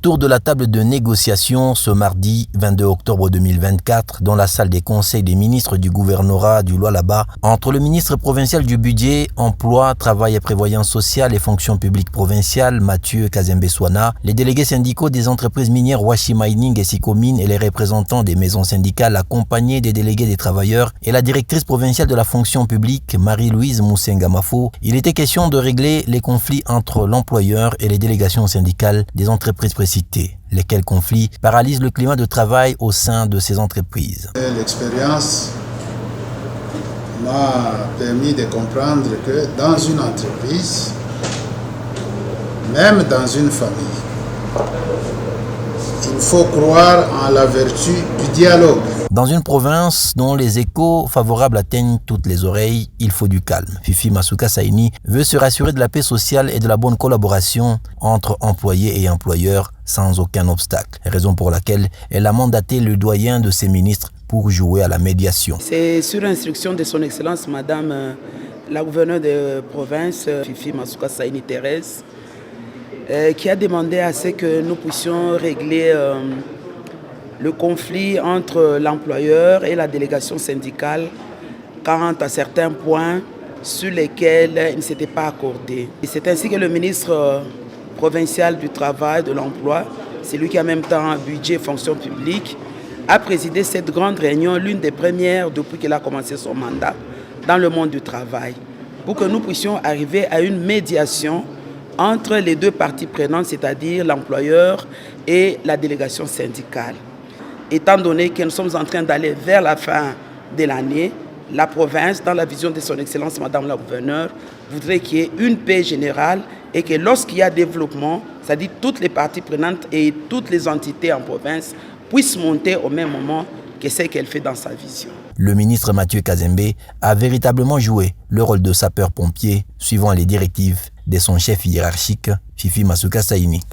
Autour de la table de négociation ce mardi 22 octobre 2024 dans la salle des conseils des ministres du gouvernorat du Lualaba entre le ministre provincial du budget, emploi, travail et prévoyance sociale et fonction publique provinciale Mathieu Kazembe-Swana, les délégués syndicaux des entreprises minières Washi Mining et Sicomine et les représentants des maisons syndicales accompagnés des délégués des travailleurs et la directrice provinciale de la fonction publique Marie-Louise Moussengamafo, il était question de régler les conflits entre l'employeur et les délégations syndicales des entreprises précitées, lesquels conflits paralysent le climat de travail au sein de ces entreprises. L'expérience m'a permis de comprendre que dans une entreprise, même dans une famille, il faut croire en la vertu du dialogue. Dans une province dont les échos favorables atteignent toutes les oreilles, il faut du calme. Fifi Masuka Saini veut se rassurer de la paix sociale et de la bonne collaboration entre employés et employeurs sans aucun obstacle. Raison pour laquelle elle a mandaté le doyen de ses ministres pour jouer à la médiation. C'est sur instruction de son Excellence Madame la gouverneure de province, Fifi Masuka Saini Thérèse, qui a demandé à ce que nous puissions régler le conflit entre l'employeur et la délégation syndicale quant à certains points sur lesquels ils ne s'étaient pas accordés. Et c'est ainsi que le ministre provincial du travail, de l'emploi, c'est lui qui a en même temps budget et fonction publique, a présidé cette grande réunion, l'une des premières depuis qu'il a commencé son mandat dans le monde du travail, pour que nous puissions arriver à une médiation entre les deux parties prenantes, c'est-à-dire l'employeur et la délégation syndicale. Étant donné que nous sommes en train d'aller vers la fin de l'année, la province, dans la vision de son Excellence Madame la gouverneure, voudrait qu'il y ait une paix générale et que lorsqu'il y a développement, c'est-à-dire toutes les parties prenantes et toutes les entités en province puissent monter au même moment que ce qu'elle fait dans sa vision. Le ministre Mathieu Kazembe a véritablement joué le rôle de sapeur-pompier suivant les directives de son chef hiérarchique, Fifi Masuka Saini.